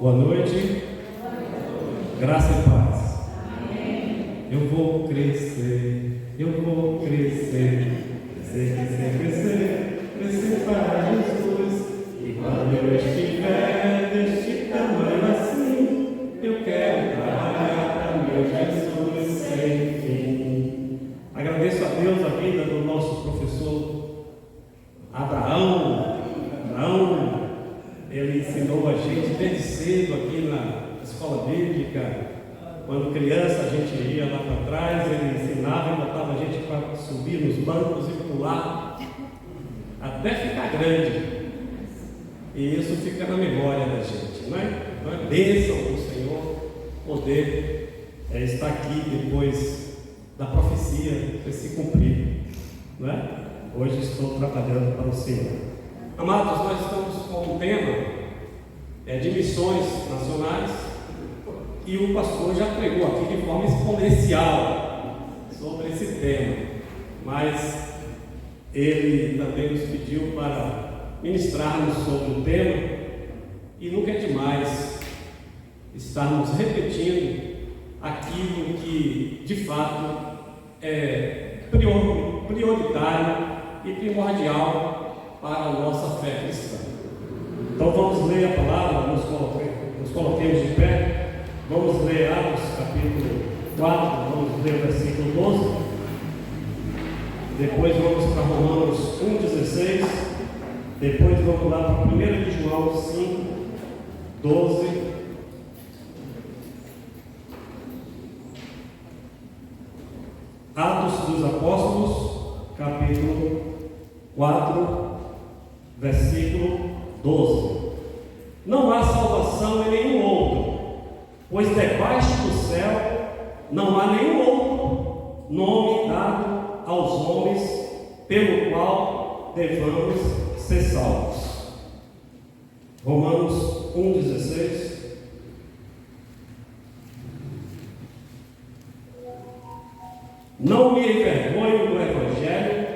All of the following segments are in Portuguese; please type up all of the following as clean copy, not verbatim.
Boa noite. Graça e paz. Eu vou crescer, crescer para Jesus. E quando eu estiver deste tamanho assim, eu quero trabalhar para meu Jesus sem fim. Agradeço a Deus a vida do nosso professor Abraão. Ele ensinou a gente desde cedo aqui na escola bíblica. Quando criança a gente ia lá para trás, ele ensinava e botava a gente para subir nos bancos e pular até ficar grande. E isso fica na memória da gente, não é bênção do Senhor poder estar aqui depois da profecia ter se cumprido, não é? Hoje estou trabalhando para o Senhor. Amados, nós estamos com um tema de missões nacionais e o pastor já pregou aqui de forma exponencial sobre esse tema, mas ele também nos pediu para ministrarmos sobre o tema e nunca é demais estarmos repetindo aquilo que de fato é prioritário e primordial para a nossa fé cristã. Então vamos ler a palavra, nos coloquemos de pé, vamos ler Atos capítulo 4, vamos ler o versículo 12, depois vamos para Romanos 1,16, depois vamos lá para 1 de João 5, 12, Atos dos Apóstolos, capítulo 4, versículo 12. Não há salvação em nenhum outro, pois debaixo do céu não há nenhum outro nome dado aos homens pelo qual devamos ser salvos. Romanos 1,16. Não me envergonho do Evangelho,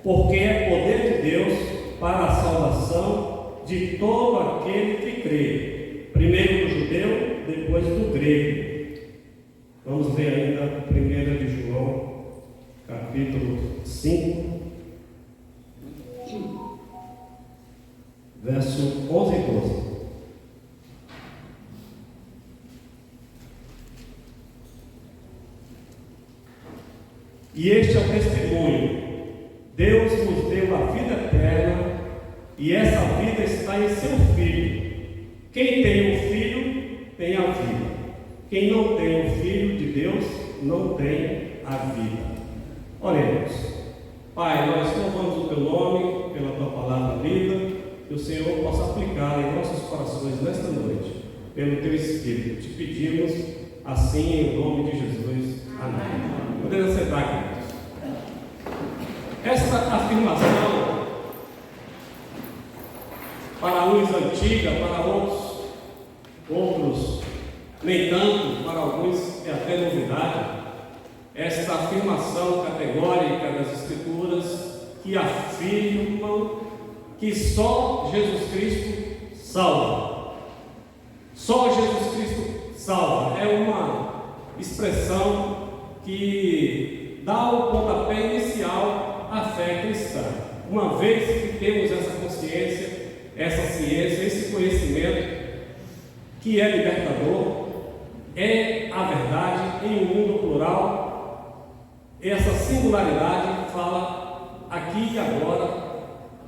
porque é poder de Deus para a salvação de todo aquele que crê, primeiro do judeu, depois do grego. Vamos ver ainda 1 de João, capítulo 5, verso 11 e 12. E este é o testemunho: Deus nos deu a vida eterna, e essa vida está em seu Filho. Quem tem o Filho tem a vida. Quem não tem o Filho de Deus não tem a vida. Oremos. Pai, nós louvamos o Teu nome pela Tua palavra vida, que o Senhor possa aplicar em nossos corações nesta noite, pelo Teu Espírito. Te pedimos assim em nome de Jesus. Amém. Podemos sentar aqui. Esta afirmação, para uns antiga, para outros nem tanto, para alguns é até novidade, esta afirmação categórica das Escrituras que afirmam que só Jesus Cristo salva. Só Jesus Cristo salva. É uma expressão que dá o pontapé inicial à fé cristã. Uma vez que temos essa consciência, essa ciência, esse conhecimento que é libertador, é a verdade em um mundo plural, essa singularidade fala aqui e agora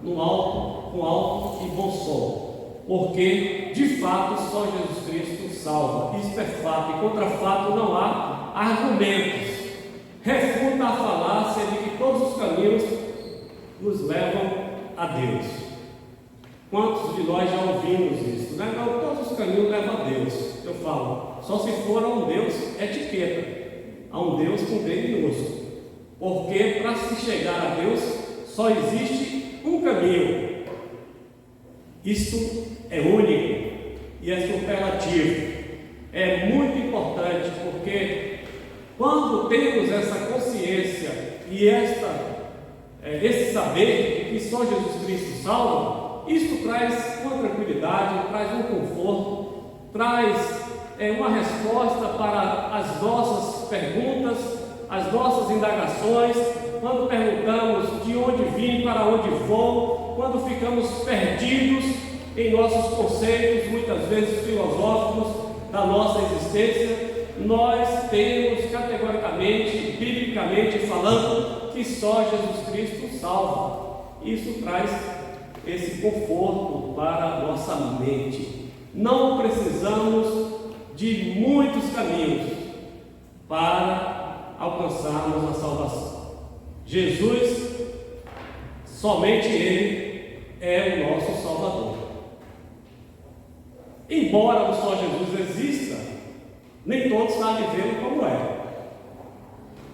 no alto, com alto e bom som, porque de fato só Jesus Cristo salva. Isto é fato, e contra fato não há argumentos. Refuta a falácia de que todos os caminhos nos levam a Deus. Quantos de nós já ouvimos isso? Não, todos os caminhos levam a Deus. Eu falo, só se for a um Deus etiqueta, a um Deus com D minúsculo. Porque para se chegar a Deus só existe um caminho. Isto é único e é superlativo. É muito importante, porque quando temos essa consciência e esse saber de que só Jesus Cristo salva, isso traz uma tranquilidade, traz um conforto, traz uma resposta para as nossas perguntas, as nossas indagações, quando perguntamos de onde vim, para onde vou, quando ficamos perdidos em nossos conceitos, muitas vezes filosóficos, da nossa existência, nós temos categoricamente, biblicamente falando, que só Jesus Cristo salva. Isso traz esse conforto para a nossa mente. Não precisamos de muitos caminhos para alcançarmos a salvação. Jesus, somente Ele é o nosso Salvador. Embora o só Jesus exista, nem todos sabem vê-lo como é.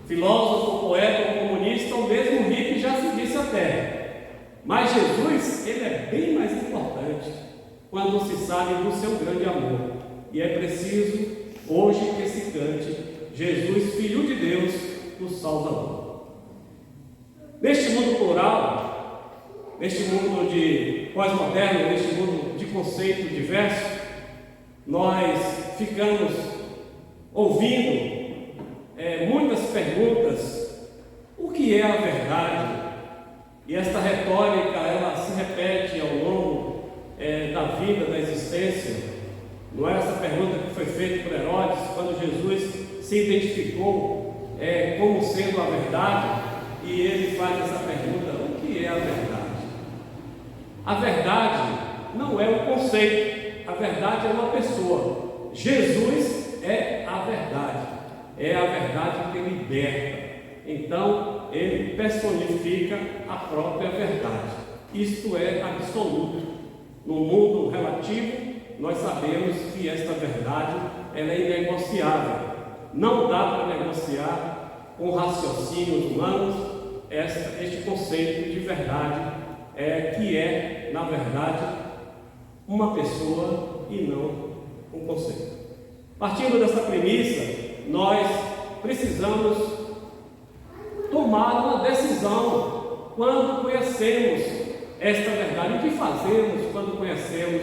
Filósofo, poeta, comunista, ou mesmo hippie já se disse até. Mas Jesus, Ele é bem mais importante quando se sabe do seu grande amor. E é preciso hoje que se cante Jesus, Filho de Deus, o Salvador. Neste mundo plural, neste mundo de pós-moderno, neste mundo de conceito diverso, nós ficamos ouvindo muitas perguntas. O que é a verdade? E esta retórica, ela se repete ao longo da vida, da existência. Não é essa pergunta que foi feita por Herodes, quando Jesus se identificou como sendo a verdade, e ele faz essa pergunta: o que é a verdade? A verdade não é um conceito, a verdade é uma pessoa. Jesus é a verdade que liberta. Então, ele personifica a própria verdade. Isto é absoluto. No mundo relativo, nós sabemos que esta verdade ela é inegociável. Não dá para negociar com raciocínios humanos este conceito de verdade, que é, na verdade, uma pessoa e não um conceito. Partindo dessa premissa, nós precisamos tomar uma decisão quando conhecemos esta verdade. O que fazemos quando conhecemos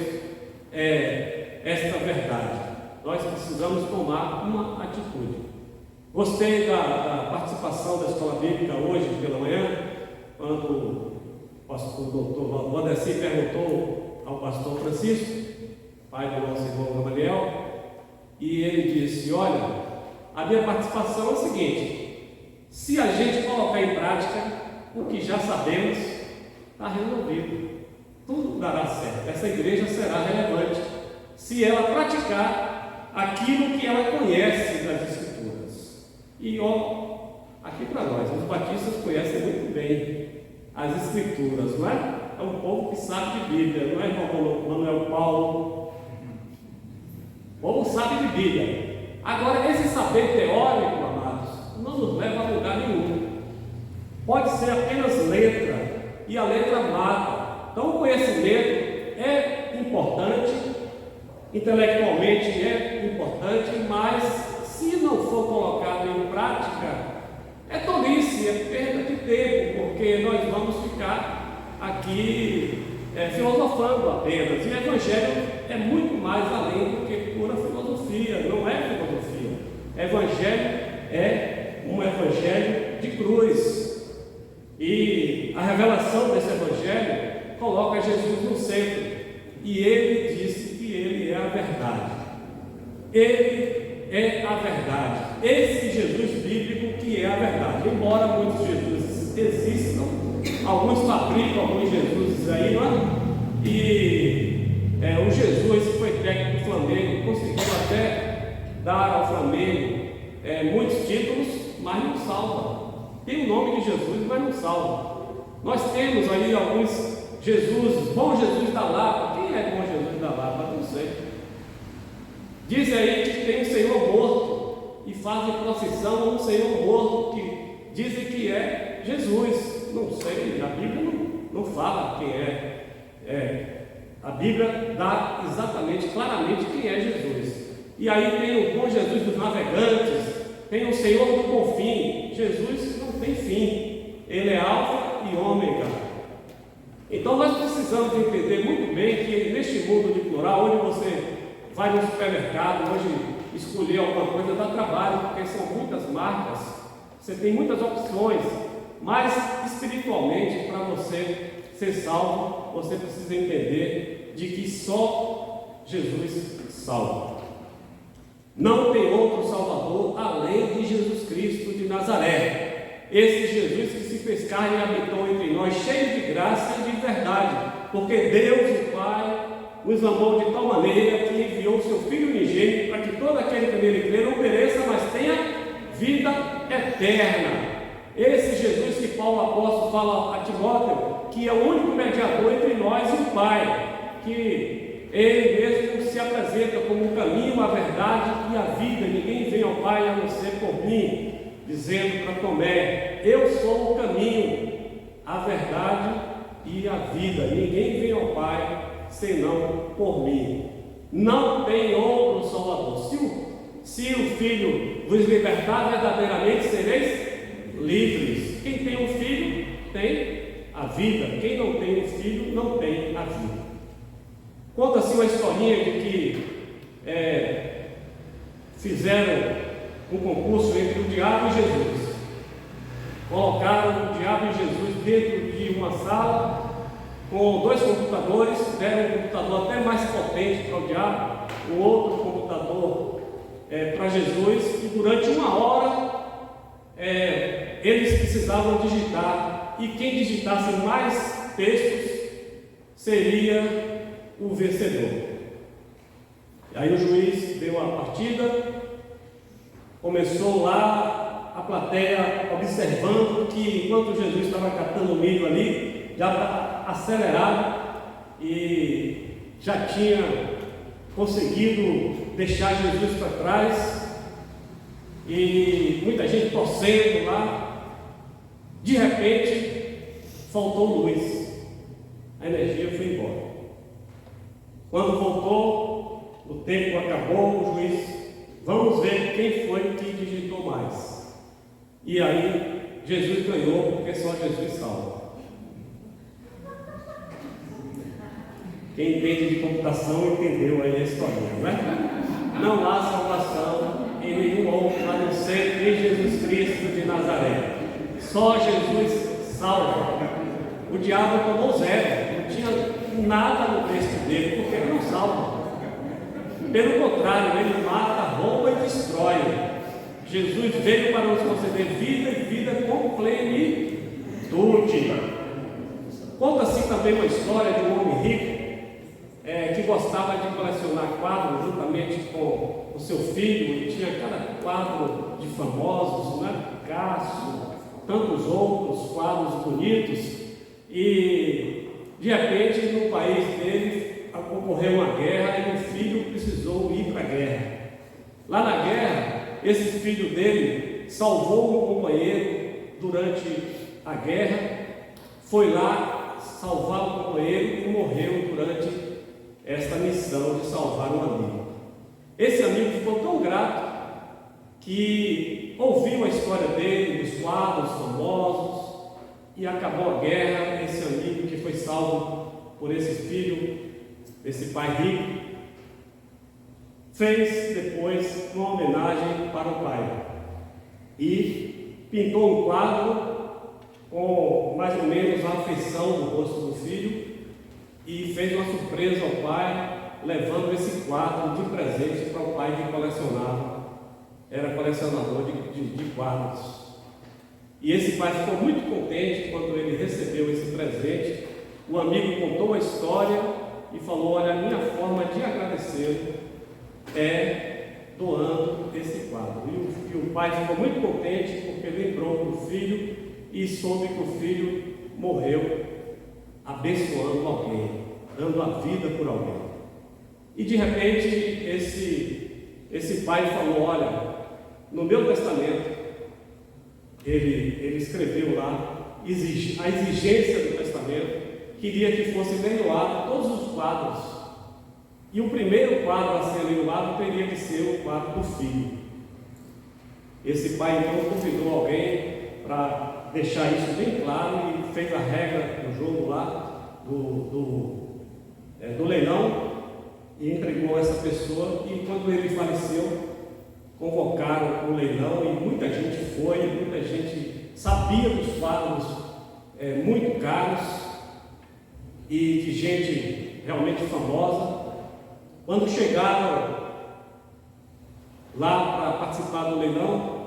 esta verdade? Nós precisamos tomar uma atitude. Gostei da participação da escola bíblica hoje pela manhã, quando o doutor Valdeci perguntou ao pastor Francisco, pai do nosso irmão Gamaliel, e ele disse: olha, a minha participação é o seguinte: se a gente colocar em prática o que já sabemos, está resolvido, tudo dará certo, essa igreja será relevante se ela praticar aquilo que ela conhece das Escrituras. E aqui para nós, os batistas conhecem muito bem as Escrituras, não é? É um povo que sabe de Bíblia, não é irmão Manuel Paulo? O povo sabe de Bíblia. Agora, esse saber teórico, amados, não nos leva a lugar nenhum. Pode ser apenas letra, e a letra mata. Então, o conhecimento é importante, intelectualmente é importante, mas se não for colocado em prática, é tolice, é perda de tempo, porque nós vamos ficar aqui filosofando apenas. E o Evangelho é muito mais além do que pura filosofia, não é filosofia. Evangelho é um Evangelho de cruz. E a revelação desse Evangelho coloca Jesus no centro. E ele disse que ele é a verdade. Ele é a verdade. Esse Jesus bíblico que é a verdade. Embora muitos Jesuses existam, alguns fabricam alguns Jesuses aí, não é? E o Jesus que foi técnico do Flamengo conseguiu até dar ao Flamengo muitos títulos, mas não salva. Tem o nome de Jesus, mas não salva. Nós temos aí alguns Jesuses, bom Jesus da Lapa. Quem é bom Jesus da Lapa? Não sei. Dizem aí que tem um Senhor morto e fazem procissão a um Senhor morto que dizem que é Jesus. Não sei, a Bíblia não fala quem é. A Bíblia dá exatamente, claramente quem é Jesus. E aí tem o bom Jesus dos navegantes, tem o Senhor do bom fim. Jesus não tem fim, ele é alfa e ômega. Então nós precisamos entender muito bem que neste mundo de plural, onde você vai no supermercado, hoje escolher alguma coisa dá trabalho, porque são muitas marcas, você tem muitas opções, mas espiritualmente, para você ser salvo, você precisa entender de que só Jesus salva. Não tem outro Salvador além de Jesus Cristo de Nazaré. Esse Jesus que se fez carne e habitou entre nós, cheio de graça e de verdade, porque Deus, o Pai, nos amou de tal maneira que enviou o seu Filho unigênito para que todo aquele que nele crê não pereça, mas tenha vida eterna. Esse Jesus que Paulo apóstolo fala a Timóteo, que é o único mediador entre nós e o Pai, que ele mesmo se apresenta como o caminho, a verdade e a vida. Ninguém vem ao Pai a não ser por mim, dizendo para Tomé: eu sou o caminho, a verdade e a vida. Ninguém vem ao Pai senão por mim. Não tem outro Salvador. Se o Filho vos libertar, verdadeiramente sereis livres. Quem tem um filho tem a vida. Quem não tem um filho não tem a vida. Conta-se uma historinha de que fizeram um concurso entre o diabo e Jesus. Colocaram o diabo e Jesus dentro de uma sala com 2 computadores, deram um computador até mais potente para o diabo, o outro computador para Jesus, e durante 1 hora eles precisavam digitar, e quem digitasse mais textos seria o vencedor. Aí o juiz deu a partida, começou lá a plateia observando que enquanto Jesus estava catando milho ali, já estava acelerado e já tinha conseguido deixar Jesus para trás, e muita gente torcendo lá. De repente faltou luz, a energia foi embora. Quando voltou, o tempo acabou, o juiz: vamos ver quem foi que digitou mais. E aí Jesus ganhou, porque só Jesus salva. Quem entende de computação entendeu aí a história, né? Não há salvação em nenhum outro a não ser em Jesus Cristo de Nazaré. Só Jesus salva. O diabo tomou 0, não tinha nada no texto dele, porque ele não salva. Pelo contrário, ele mata, rouba e destrói. Jesus veio para nos conceder vida e vida com plenitude. Conta-se também uma história de um homem rico que gostava de colecionar quadros juntamente com o seu filho, e tinha cada quadro de famosos, né? Picasso, tantos outros quadros bonitos, e de repente no país dele ocorreu uma guerra e o filho precisou ir para a guerra. Lá na guerra, esse filho dele salvou um companheiro durante a guerra, foi lá salvar o companheiro e morreu durante esta missão de salvar um amigo. Esse amigo ficou tão grato que ouviu a história dele, dos quadros famosos, e acabou a guerra. Esse amigo que foi salvo por esse filho, esse pai rico, fez depois uma homenagem para o pai e pintou um quadro com mais ou menos a afeição do rosto do filho, e fez uma surpresa ao pai, levando esse quadro de presente para o pai que colecionava, era colecionador de quadros. E esse pai ficou muito contente quando ele recebeu esse presente. O amigo contou a história e falou: olha, a minha forma de agradecê-lo é doando esse quadro. E o pai ficou muito contente porque lembrou do filho e soube que o filho morreu abençoando alguém, dando a vida por alguém. E de repente esse pai falou: olha, no meu testamento, ele escreveu lá a exigência do testamento, queria que fosse leiloado todos os quadros, e o primeiro quadro a ser leiloado teria que ser o quadro do filho. Esse pai então convidou alguém para deixar isso bem claro e fez a regra do jogo lá do leilão, e entregou essa pessoa, e quando ele faleceu, convocaram o leilão e muita gente foi, muita gente sabia dos quadros muito caros e de gente realmente famosa. Quando chegaram lá para participar do leilão,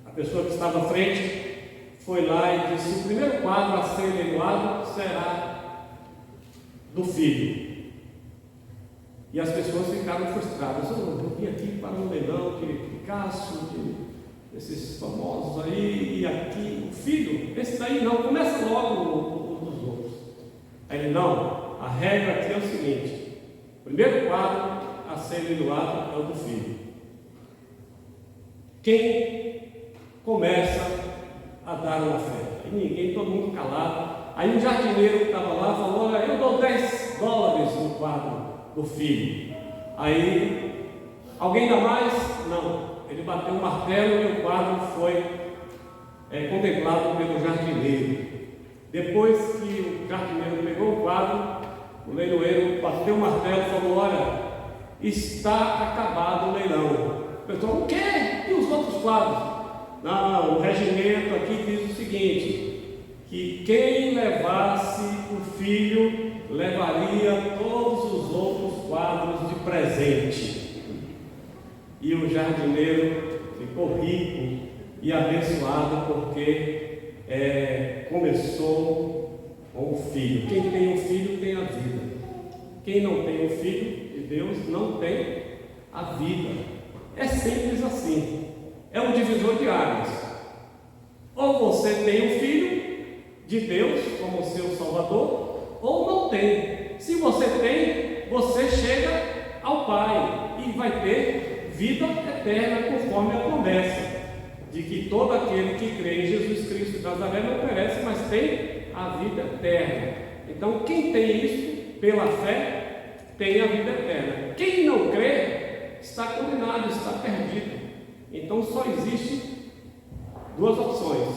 a pessoa que estava à frente foi lá e disse: o primeiro quadro a ser leiloado será do filho. E as pessoas ficaram frustradas. Eu vim aqui para um leilão de Cássio, esses famosos aí, e aqui o filho, esse daí não, começa logo dos outros. Aí ele: não, a regra aqui é o seguinte: o primeiro quadro a ser leiloado é o do filho. Quem começa a dar uma oferta? E ninguém, todo mundo calado. Aí um jardineiro que estava lá falou: olha, eu dou $10 no quadro do filho. Aí, alguém dá mais? Não. Ele bateu o martelo e o quadro foi contemplado pelo jardineiro. Depois que o jardineiro pegou o quadro, o leiloeiro bateu o martelo e falou: olha, está acabado o leilão. O pessoal: o quê? E os outros quadros? Não, o regimento aqui diz o seguinte: que quem levasse o filho levaria todos os outros quadros de presente. E o jardineiro ficou rico e abençoado porque começou com o filho. Quem tem um filho tem a vida. Quem não tem o filho de Deus não tem a vida. É simples assim. É um divisor de águas. Ou você tem o filho de Deus como seu Salvador, ou não tem. Se você tem, você chega ao Pai e vai ter vida eterna, conforme a promessa de que todo aquele que crê em Jesus Cristo de Nazaré não perece, mas tem a vida eterna. Então, quem tem isso pela fé tem a vida eterna. Quem não crê está condenado, está perdido. Então, só existe duas opções: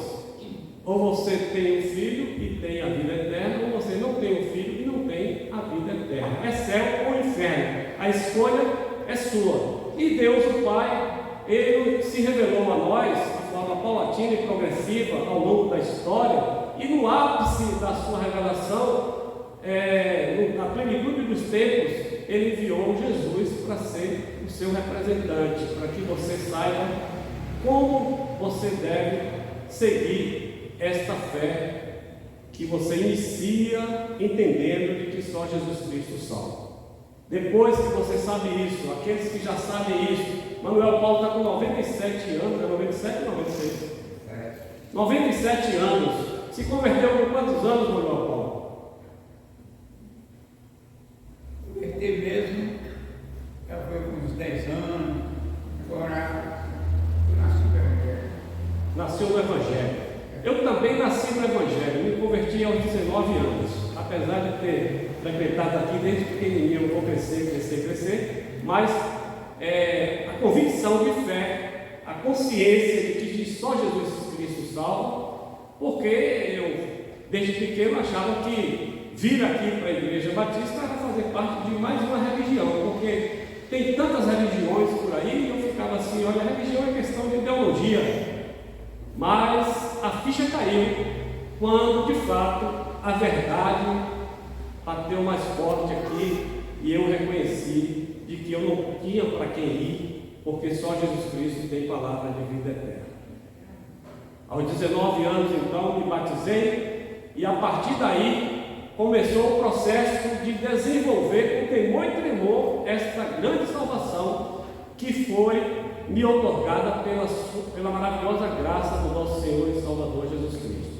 ou você tem um filho e tem a vida eterna, ou você não tem um filho e não tem a vida eterna. É céu ou inferno. A escolha é sua. E Deus, o Pai, Ele se revelou a nós de forma paulatina e progressiva ao longo da história, e no ápice da sua revelação, na plenitude dos tempos, Ele enviou Jesus para ser o seu representante, para que você saiba como você deve seguir esta fé que você inicia entendendo de que só Jesus Cristo salva. Depois que você sabe isso, aqueles que já sabem isso, Manuel Paulo está com 97 anos, é 97 ou 96? 97 anos. Se converteu com quantos anos, Manuel Paulo? Converti mesmo, já foi com uns 10 anos, agora eu nasci no Evangelho. Nasceu no Evangelho. Eu também nasci no Evangelho, me converti aos 19 anos, apesar de ter frequentado aqui desde pequenininho. Eu vou crescer, mas a convicção de fé, a consciência de que só Jesus Cristo salva, porque eu, desde pequeno, achava que vir aqui para a Igreja Batista era fazer parte de mais uma religião, porque tem tantas religiões por aí, e eu ficava assim: olha, a religião é questão de ideologia. Mas a ficha caiu quando, de fato, a verdade bateu mais forte aqui e eu reconheci de que eu não tinha para quem ir, porque só Jesus Cristo tem palavra de vida eterna. Aos 19 anos, então, me batizei, e a partir daí começou o processo de desenvolver com temor e tremor esta grande salvação que foi me otorgada pela maravilhosa graça do nosso Senhor e Salvador Jesus Cristo.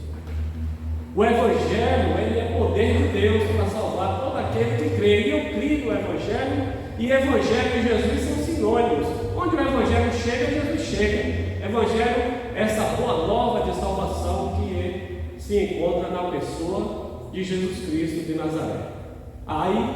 O Evangelho, ele é poder de Deus para salvar todo aquele que crê. E eu criei no Evangelho, e Evangelho e Jesus são sinônimos. Onde o Evangelho chega, Jesus chega. Evangelho é essa boa nova de salvação que se encontra na pessoa de Jesus Cristo de Nazaré. Aí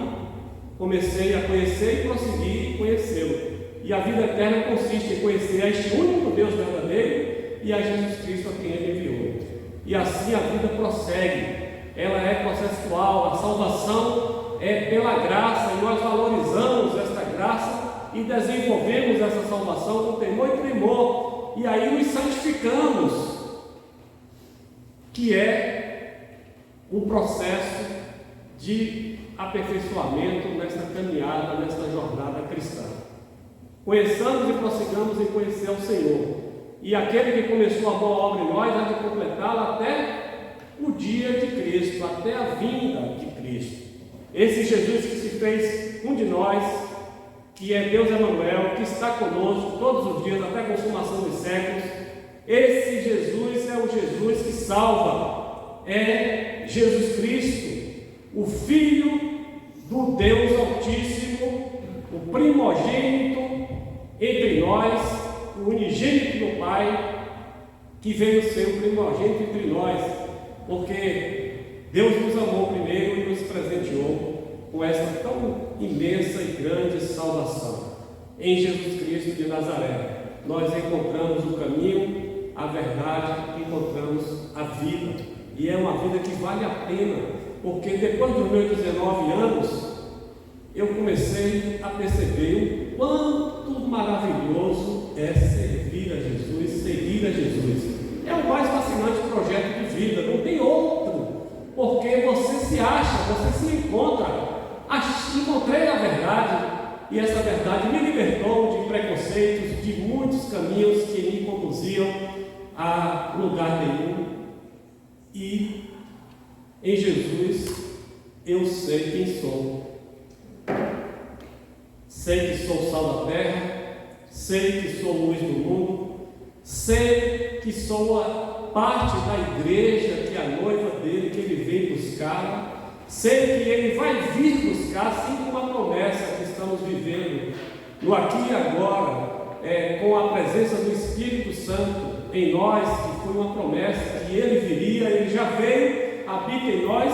comecei a conhecer e prossegui conhecê-lo. E a vida eterna consiste em conhecer a este único Deus verdadeiro e a Jesus Cristo a quem Ele enviou. E assim a vida prossegue. Ela é processual. A salvação pela graça, e nós valorizamos esta graça e desenvolvemos essa salvação com temor e tremor, e aí nos santificamos, que é o processo de aperfeiçoamento nesta caminhada, nesta jornada cristã. Conheçamos e prossigamos em conhecer o Senhor, e aquele que começou a boa obra em nós há de completá-la até o dia de Cristo, até a vinda de Cristo. Esse Jesus que se fez um de nós, que é Deus Emanuel, que está conosco todos os dias até a consumação dos séculos, esse Jesus é o Jesus que salva, é Jesus Cristo, o Filho do Deus Altíssimo, o primogênito entre nós, o unigênito do Pai, que veio ser o primogênito entre nós, porque Deus nos amou primeiro e nos presenteou com essa tão imensa e grande salvação. Em Jesus Cristo de Nazaré, nós encontramos o caminho, a verdade, encontramos a vida. E é uma vida que vale a pena, porque depois dos meus 19 anos, eu comecei a perceber o quanto maravilhoso é servir a Jesus, seguir a Jesus. É o mais fascinante projeto de vida, não tem outro, porque você se acha, você se encontra. Encontrei a verdade, e essa verdade me libertou de preconceitos, de muitos caminhos que me conduziam a lugar nenhum. E em Jesus eu sei quem sou. Sei que sou sal da terra, sei que sou luz do mundo, sei que sou a parte da igreja, que é a noiva dele, que ele vem buscar. Sei que ele vai vir buscar, assim como a promessa que estamos vivendo no aqui e agora, com a presença do Espírito Santo em nós, que foi uma promessa que ele viria, ele já veio, habita em nós,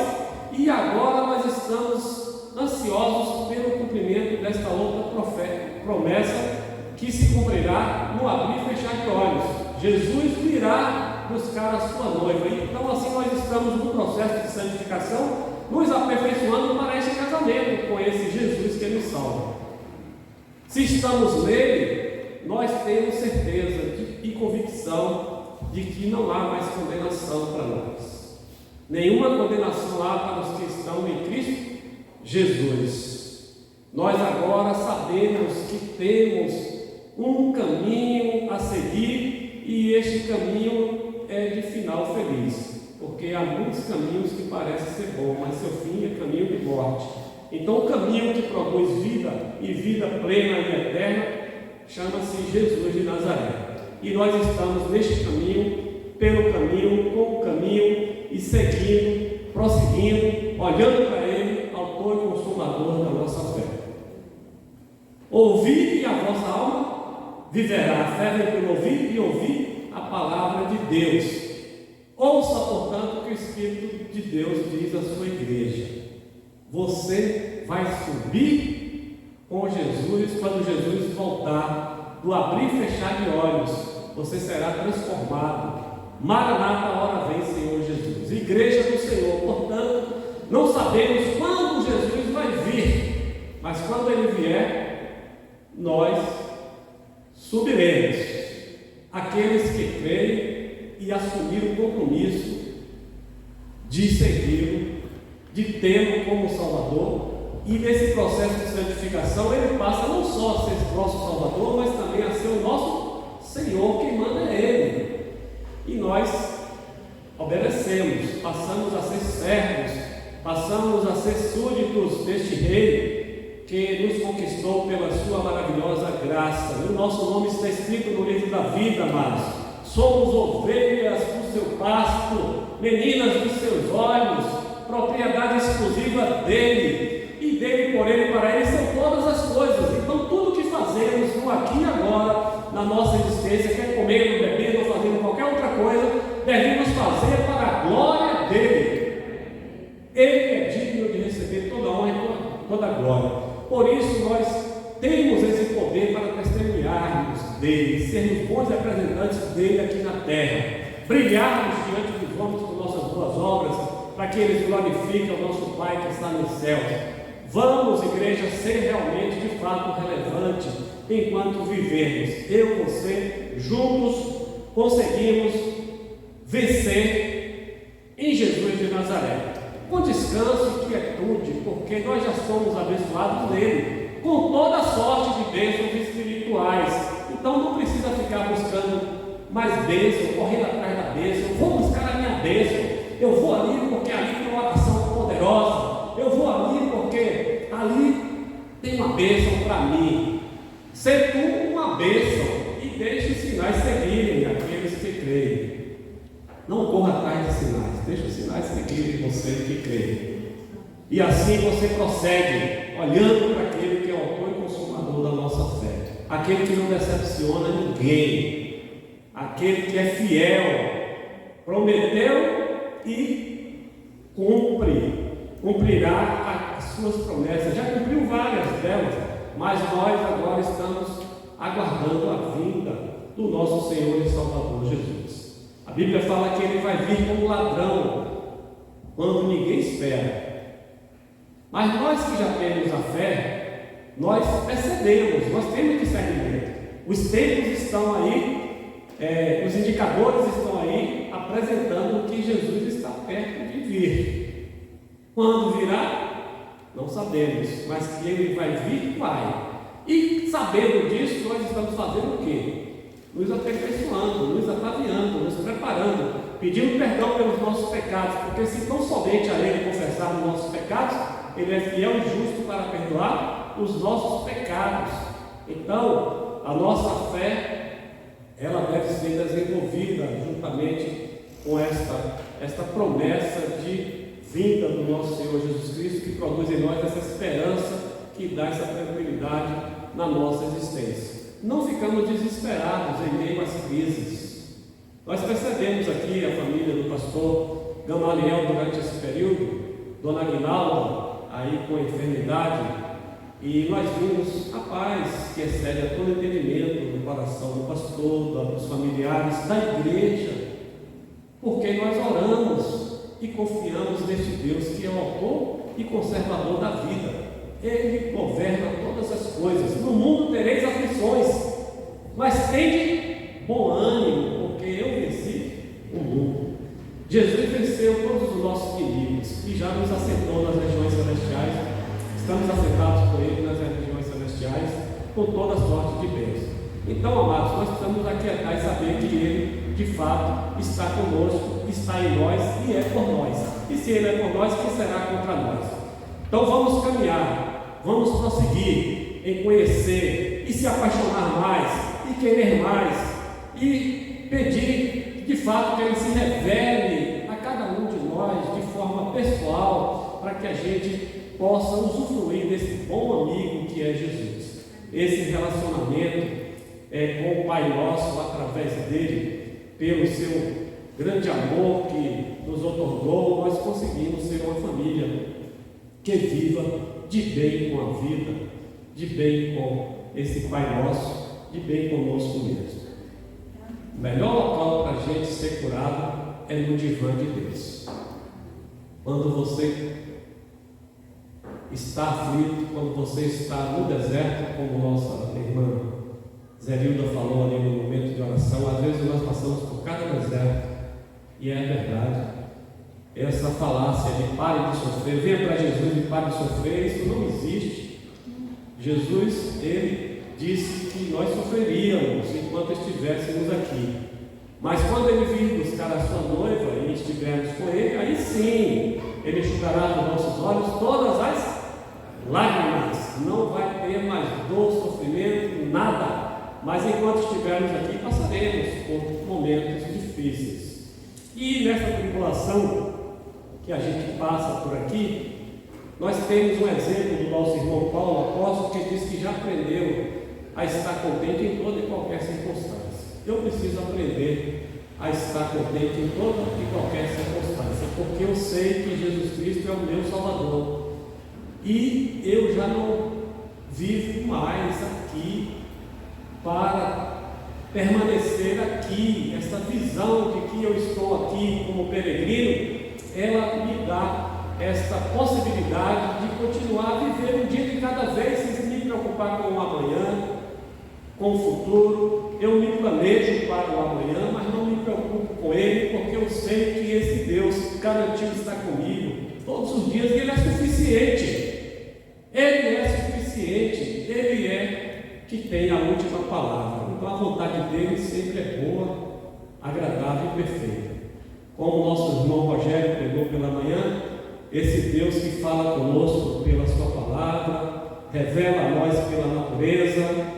e agora nós estamos ansiosos pelo cumprimento desta outra promessa que se cumprirá no abrir e fechar de olhos. Jesus virá buscar a sua noiva. Então assim nós estamos no processo de santificação, nos aperfeiçoando para este casamento com esse Jesus que nos salva. Se estamos nele, nós temos certeza e convicção de que não há mais condenação para nós. Nenhuma condenação há para os que estão em Cristo Jesus. Nós agora sabemos que temos um caminho a seguir, e este caminho é de final feliz. Porque há muitos caminhos que parecem ser bons, mas seu fim é caminho de morte. Então o caminho que produz vida, e vida plena e eterna, chama-se Jesus de Nazaré. E nós estamos neste caminho, pelo caminho, com o caminho, e seguindo, prosseguindo, olhando para Ele, autor e consumador da nossa fé. Ouvi e a vossa alma viverá. A fé vem pelo ouvir, e ouvir a palavra de Deus. Ouça, portanto, o que o Espírito de Deus diz à sua igreja. Você vai subir com Jesus quando Jesus voltar, do abrir e fechar de olhos. Você será transformado. Maranata, a hora vem, Senhor Jesus. Igreja do Senhor. Portanto, não sabemos quando Jesus vai vir, mas quando Ele vier, nós subiremos. Aqueles que creem e assumir o compromisso de segui-lo, de tê-lo como Salvador. E nesse processo de santificação ele passa não só a ser nosso Salvador, mas também a ser o nosso Senhor. Quem manda é Ele, e nós obedecemos, passamos a ser servos, passamos a ser súditos deste Rei que nos conquistou pela sua maravilhosa graça. E o nosso nome está escrito no livro da vida, amados. Somos ovelhas do seu pasto, meninas dos seus olhos, propriedade exclusiva dele, e dele, por ele, para ele são todas as coisas. Então tudo que fazemos no aqui e agora, na nossa existência, quer comendo, bebendo ou fazendo qualquer outra coisa, devemos fazer para a glória dele. Ele é digno de receber toda a honra e toda a glória. Por isso nós temos esse poder para testemunharmos dele, sermos bons representantes dele aqui na terra, brilharmos diante dos homens com nossas boas obras, para que eles glorifiquem o nosso Pai que está nos céus. Vamos, igreja, ser realmente, de fato, relevante enquanto vivermos. Eu e você, juntos, conseguimos vencer em Jesus de Nazaré, com descanso e quietude, porque nós já somos abençoados nele, com toda sorte de bênçãos espirituais. Então não precisa ficar buscando mais bênção, correndo atrás da bênção. Eu vou buscar a minha bênção, eu vou ali porque ali tem uma oração poderosa, eu vou ali porque ali tem uma bênção para mim. Ser tu uma bênção e deixe os sinais seguirem aqueles que creem. Não corra atrás de sinais, deixa os sinais seguirem você que crê. E assim você prossegue, olhando para aquele que é o autor e consumador da nossa fé, aquele que não decepciona ninguém, aquele que é fiel, prometeu e cumprirá as suas promessas. Já cumpriu várias delas, mas nós agora estamos aguardando a vinda do nosso Senhor e Salvador Jesus. A Bíblia fala que ele vai vir como ladrão, quando ninguém espera. Mas nós que já temos a fé, nós percebemos, nós temos discernimento. Os tempos estão aí, os indicadores estão aí, apresentando que Jesus está perto de vir. Quando virá, não sabemos, mas que ele vai vir, vai. E sabendo disso, nós estamos fazendo o quê? Nos aperfeiçoando, nos ataviando, nos preparando, pedindo perdão pelos nossos pecados, porque se tão somente a Ele confessarmos nossos pecados, Ele é fiel e justo para perdoar os nossos pecados. Então, a nossa fé, ela deve ser desenvolvida juntamente com esta promessa de vinda do nosso Senhor Jesus Cristo, que produz em nós essa esperança, que dá essa tranquilidade na nossa existência. Não ficamos desesperados em meio às crises. Nós percebemos aqui a família do pastor Gamaliel durante esse período, Dona Aguinalda, aí com enfermidade, e nós vimos a paz que excede a todo entendimento no coração do pastor, dos familiares, da igreja, porque nós oramos e confiamos neste Deus que é o autor e conservador da vida. Ele governa todas as coisas. No mundo tereis aflições, mas tende bom ânimo, porque eu venci o mundo. Jesus venceu todos os nossos inimigos e já nos assentou nas regiões celestiais. Estamos assentados por Ele nas regiões celestiais, com toda sorte de bênçãos. Então, amados, nós precisamos aquietar e saber que Ele, de fato, está conosco, está em nós e é por nós. E se Ele é por nós, quem será contra nós? Então vamos caminhar, vamos prosseguir em conhecer e se apaixonar mais e querer mais e pedir de fato que Ele se revele a cada um de nós de forma pessoal, para que a gente possa usufruir desse bom amigo que é Jesus. Esse relacionamento com o Pai Nosso, através dele, pelo seu grande amor que nos otorgou, nós conseguimos ser uma família que viva de bem com a vida, de bem com esse Pai Nosso, de bem conosco mesmo. O melhor local para a gente ser curado é no divã de Deus. Quando você está aflito, quando você está no deserto, como nossa irmã Zerilda falou ali no momento de oração, às vezes nós passamos por cada deserto, e é verdade. Essa falácia de pare de sofrer, venha para Jesus e pare de sofrer, isso não existe. Jesus, ele disse que nós sofreríamos enquanto estivéssemos aqui, mas quando ele vir buscar a sua noiva e estivermos com ele, aí sim, ele enxugará dos nossos olhos todas as lágrimas, não vai ter mais dor, sofrimento, nada, mas enquanto estivermos aqui, passaremos por momentos difíceis. E nessa tribulação que a gente passa por aqui, nós temos um exemplo do nosso irmão Paulo, apóstolo, que diz que já aprendeu a estar contente em toda e qualquer circunstância. Eu preciso aprender a estar contente em toda e qualquer circunstância, porque eu sei que Jesus Cristo é o meu Salvador, e eu já não vivo mais aqui para permanecer aqui. Essa visão de que eu estou aqui como peregrino, ela me dá esta possibilidade de continuar a viver um dia de cada vez, sem me preocupar com o amanhã, com o futuro. Eu me planejo para o amanhã, mas não me preocupo com ele, porque eu sei que esse Deus garantido está comigo todos os dias, e Ele é suficiente. Ele é suficiente, Ele é que tem a última palavra. Então a vontade dele sempre é boa, agradável e perfeita. Como o nosso irmão Rogério pregou pela manhã, esse Deus que fala conosco pela sua palavra, revela a nós pela natureza.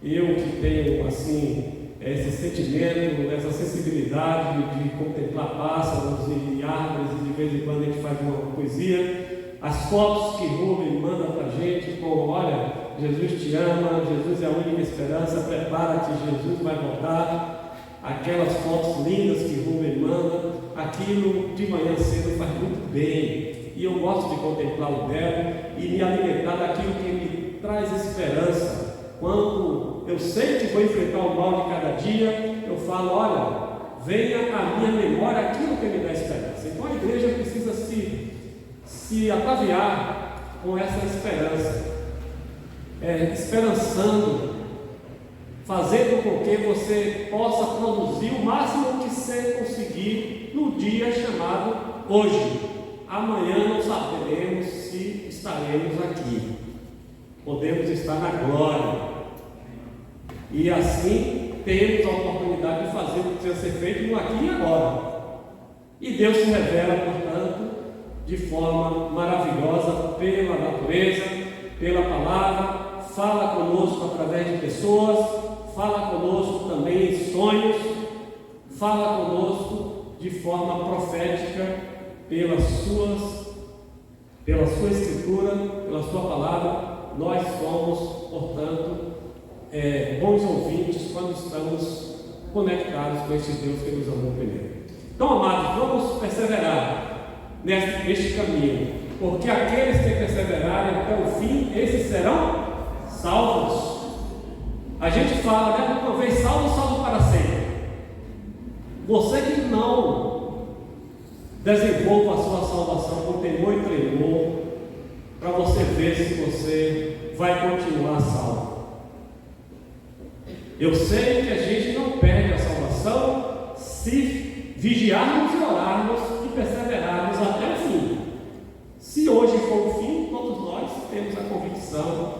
Eu que tenho assim esse sentimento, essa sensibilidade de contemplar pássaros e árvores, e de vez em quando a gente faz uma poesia, as fotos que Rubem manda para a gente, como olha, Jesus te ama, Jesus é a única esperança, prepara-te, Jesus vai voltar. Aquelas fotos lindas que Rubem manda, aquilo de manhã cedo faz muito bem, e eu gosto de contemplar o belo e me alimentar daquilo que me traz esperança. Quando eu sei que vou enfrentar o mal de cada dia, eu falo, olha, venha à minha memória aquilo que me dá esperança. Então a igreja precisa se ataviar com essa esperança, esperançando, fazendo com que você possa produzir o máximo que você conseguir no dia chamado hoje. Amanhã não saberemos se estaremos aqui. Podemos estar na glória. E assim temos a oportunidade de fazer o que precisa ser feito no aqui e agora. E Deus se revela, portanto, de forma maravilhosa pela natureza, pela palavra, fala conosco através de pessoas, fala conosco também em sonhos, fala conosco de forma profética pela sua escritura, pela sua palavra. Nós somos, portanto, bons ouvintes quando estamos conectados com esse Deus que nos amou primeiro. Então, amados, vamos perseverar neste caminho, porque aqueles que perseverarem até o fim, esses serão salvos. A gente fala, né? Uma vez salvo, salvo para sempre. Você que não desenvolva a sua salvação por temor e tremor, para você ver se você vai continuar salvo. Eu sei que a gente não perde a salvação se vigiarmos e orarmos e perseverarmos até o fim. Se hoje for o fim, todos nós temos a convicção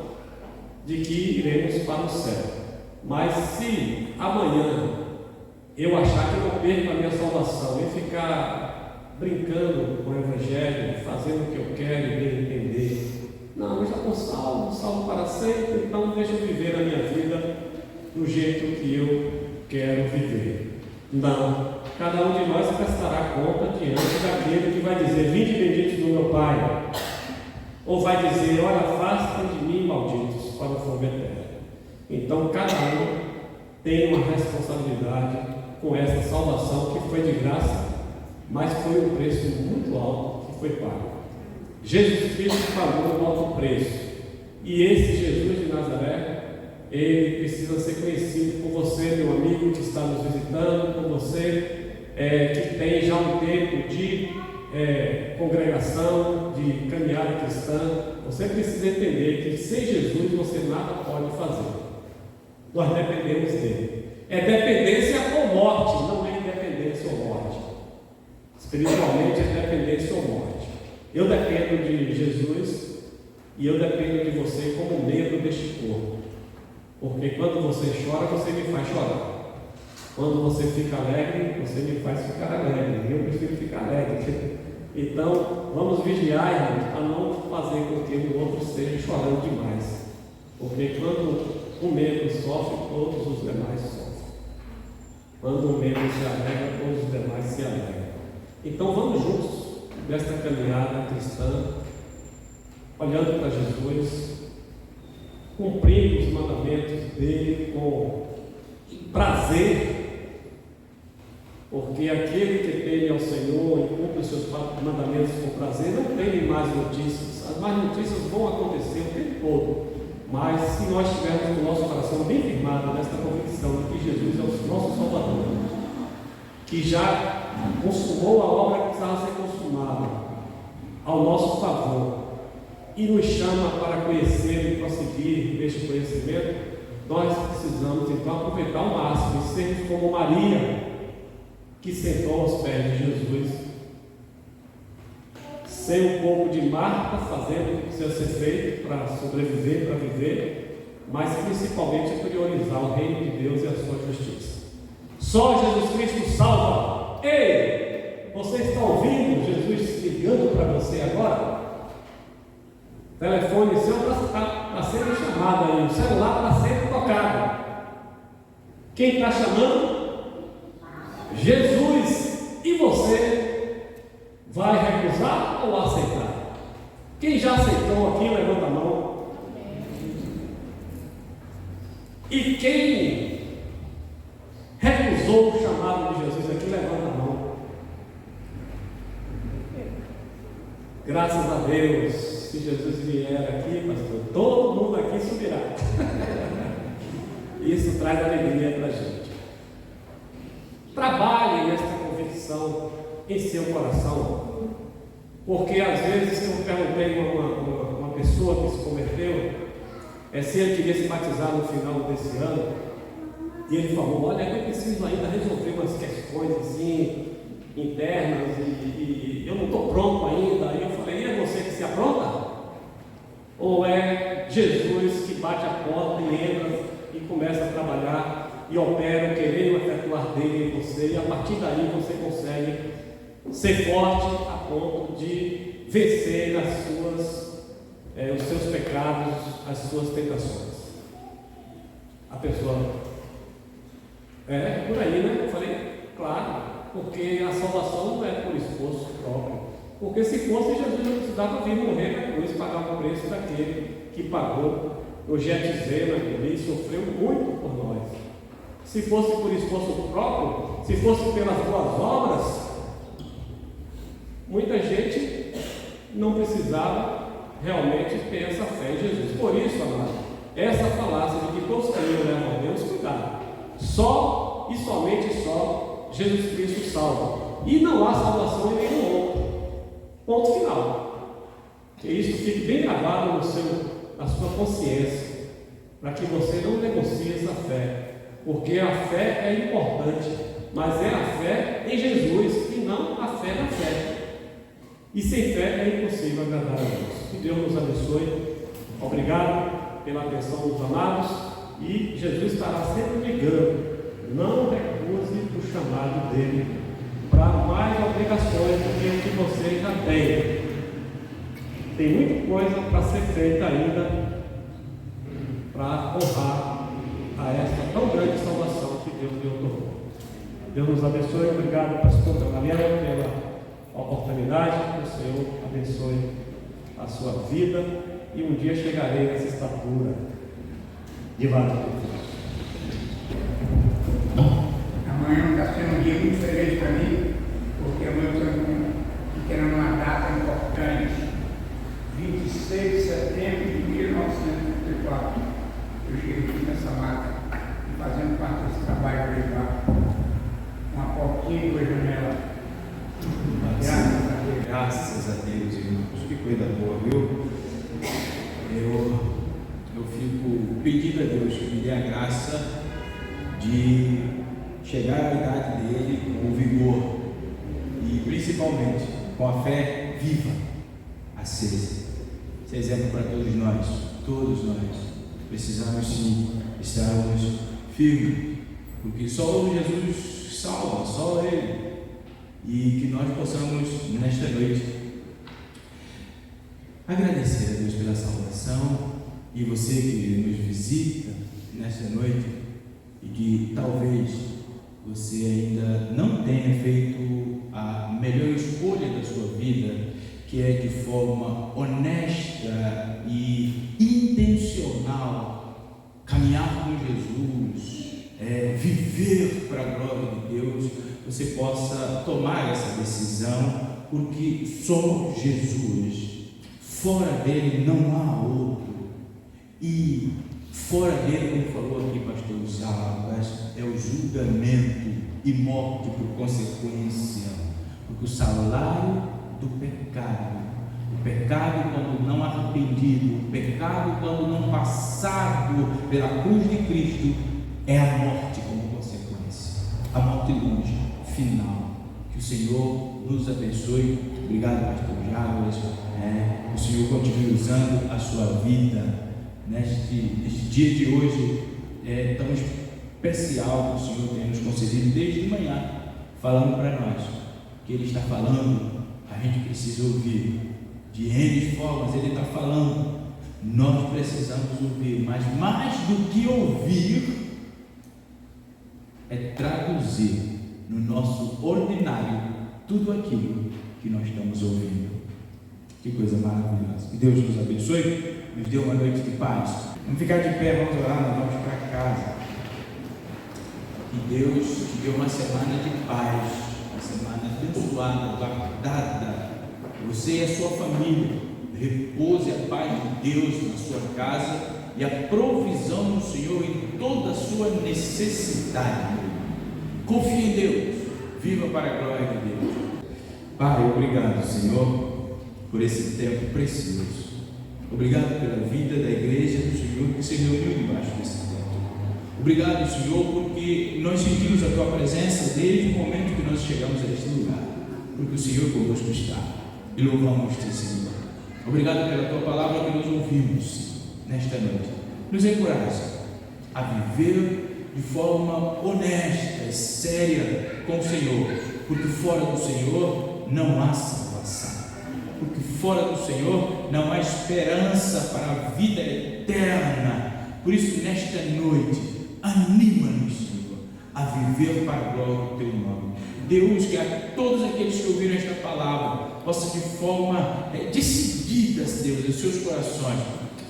de que iremos para o céu. Mas se amanhã eu achar que eu não perco a minha salvação e ficar brincando com o Evangelho, fazendo o que eu quero e bem entender, não, eu já estou salvo para sempre, então deixa eu viver a minha vida do jeito que eu quero viver. Não, cada um de nós prestará conta diante daquele que vai dizer, vinde benditos do meu Pai, ou vai dizer, olha, afastem de mim, malditos, para o fogo eterno. Então cada um tem uma responsabilidade com essa salvação que foi de graça, mas foi um preço muito alto que foi pago. Jesus Cristo pagou um alto preço, e esse Jesus de Nazaré, ele precisa ser conhecido por você, meu amigo que está nos visitando, por você que tem já um tempo de congregação, de caminhada cristã. Você precisa entender que sem Jesus você nada pode fazer. Nós dependemos dele. É dependência ou morte, não é independência ou morte. Espiritualmente é dependência ou morte. Eu dependo de Jesus e eu dependo de você como membro deste corpo. Porque quando você chora, você me faz chorar. Quando você fica alegre, você me faz ficar alegre. Eu prefiro ficar alegre. Então, vamos vigiar, irmãos, para não fazer com que o outro esteja chorando demais. Porque quando um membro sofre, todos os demais sofrem. Quando um membro se alegra, todos os demais se alegram. Então, vamos juntos nesta caminhada cristã, olhando para Jesus, cumprindo os mandamentos dele com prazer, porque aquele que teme ao Senhor e cumpre os seus mandamentos com prazer não tem mais notícias. As más notícias vão acontecer o tempo todo, mas se nós tivermos o nosso coração bem firmado nesta convicção de que Jesus é o nosso Salvador, que já consumou a obra que precisava ser consumada, ao nosso favor e nos chama para conhecer e prosseguir neste conhecimento, nós precisamos então aproveitar ao máximo e sermos como Maria, que sentou aos pés de Jesus, sem um pouco de Marta fazendo o que precisa ser feito para sobreviver, para viver, mas principalmente priorizar o reino de Deus e a sua justiça. Só Jesus Cristo salva. Ei, você está ouvindo Jesus ligando para você agora? O telefone seu está sendo chamado aí, o celular está sendo tocado. Quem está chamando? Jesus. E você vai recusar ou aceitar? Quem já aceitou aqui, levanta a mão. E quem recusou o chamado de Jesus aqui, levanta a mão. Graças a Deus, se Jesus vier aqui, pastor, todo mundo aqui subirá. Isso traz alegria para a gente. Trabalhe nesta convicção em seu coração, porque às vezes eu perguntei a uma pessoa que se converteu se ele queria se batizar no final desse ano, e ele falou: olha, eu preciso ainda resolver umas questões assim internas e eu não estou pronto ainda. E eu falei: e é você que se apronta? Ou é Jesus que bate a porta e entra e começa a trabalhar e opera, querendo efetuar dele em você, e a partir daí você consegue ser forte a ponto de vencer os seus pecados, as suas tentações? A pessoa por aí, né? Eu falei: claro, porque a salvação não é por esforço próprio, porque se fosse, Jesus não precisava vir morrer na cruz, pagar o preço daquele que pagou no Getsemane e sofreu muito por nós. Se fosse por esforço próprio, se fosse pelas boas obras, muita gente não precisava realmente ter essa fé em Jesus. Por isso, amado, essa falácia de que todos caminhos levam a Deus, cuidado. Só e somente só Jesus Cristo salva. E não há salvação em nenhum outro. Ponto final. Que isso fique bem gravado na sua consciência, para que você não negocie essa fé. Porque a fé é importante, mas é a fé em Jesus e não a fé na fé. E sem fé é impossível agradar a Deus. Que Deus nos abençoe. Obrigado pela atenção dos amados. E Jesus estará sempre ligando. Não recuse o chamado dele para mais obrigações do que o que você já tem. Tem muita coisa para ser feita ainda para honrar a esta tão grande salvação que Deus me otorgou. Deus nos abençoe. Obrigado, pastor Gamaliel, pela oportunidade. Que o Senhor abençoe a sua vida e um dia chegarei nessa estatura de valor. Amanhã está sendo um dia muito feliz para mim, porque amanhã eu estou querendo uma data importante. 26 de setembro de 1934. Eu cheguei aqui nessa marca, fazendo parte desse trabalho legal. Uma portinha e duas janelas. Graças a Deus. Graças a Deus, irmãos. Que coisa boa, viu? Eu fico pedindo a Deus que me dê a graça de chegar à idade dele com vigor e principalmente com a fé viva, acesa. Esse é exemplo para todos nós. Todos nós precisamos sim estarmos firmes, porque só Jesus salva, só Ele. E que nós possamos nesta noite agradecer a Deus pela salvação. E você que nos visita nesta noite e que talvez você ainda não tenha feito a melhor escolha da sua vida, que é de forma honesta e intencional caminhar com Jesus, viver para a glória de Deus, você possa tomar essa decisão, porque só Jesus, fora dele não há outro. E fora dele, como falou aqui pastor Zabas, é o julgamento e morte por consequência, porque o salário do pecado O pecado, quando não arrependido, o pecado, quando não passado pela cruz de Cristo, é a morte como consequência, a morte longe, final. Que o Senhor nos abençoe. Obrigado, pastor Jarbas. O Senhor continue usando a sua vida neste dia de hoje tão especial que o Senhor tem nos concedido desde manhã, falando para nós. Que Ele está falando, a gente precisa ouvir de N formas. Ele está falando, nós precisamos ouvir, mas mais do que ouvir é traduzir no nosso ordinário tudo aquilo que nós estamos ouvindo. Que coisa maravilhosa. Que Deus nos abençoe, nos dê uma noite de paz. Vamos ficar de pé, vamos orar, nós vamos para casa. Que Deus te dê uma semana de paz, uma semana abençoada, guardada. Você e a sua família, repose a paz de Deus na sua casa e a provisão do Senhor em toda a sua necessidade. Confie em Deus, viva para a glória de Deus. Pai, obrigado, Senhor, por esse tempo precioso. Obrigado pela vida da igreja do Senhor que se reuniu debaixo desse teto. Obrigado, Senhor, porque nós sentimos a Tua presença desde o momento que nós chegamos a este lugar, porque o Senhor conosco está, e louvamos-te, Senhor. Obrigado pela Tua palavra que nós ouvimos nesta noite. Nos encoraja a viver de forma honesta e séria com o Senhor, porque fora do Senhor não há salvação, porque fora do Senhor não há esperança para a vida eterna. Por isso, nesta noite, anima-nos, Senhor, a viver para a glória do Teu nome. Deus, que a todos aqueles que ouviram esta palavra possa de forma decidida, Deus, em seus corações,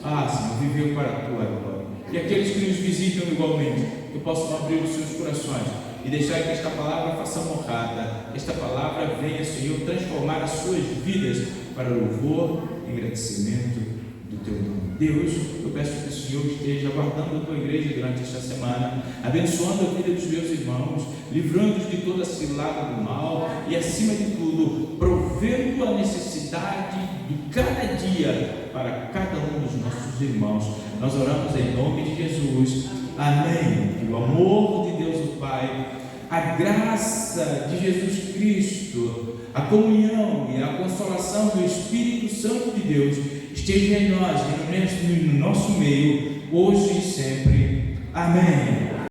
Senhor, viver para a Tua glória. E aqueles que nos visitam igualmente, que possam abrir os seus corações e deixar que esta palavra faça morada, esta palavra venha, Senhor, transformar as suas vidas para louvor e agradecimento do Teu nome. Deus, eu peço que o Senhor esteja guardando a Tua igreja durante esta semana, abençoando a vida dos meus irmãos, livrando-os de toda cilada do mal e, acima de tudo, provendo a necessidade de cada dia para cada um dos nossos irmãos. Nós oramos em nome de Jesus. Amém. Que o amor de Deus o Pai, a graça de Jesus Cristo, a comunhão e a consolação do Espírito Santo de Deus esteja em nós e no nosso meio, hoje e sempre. Amém.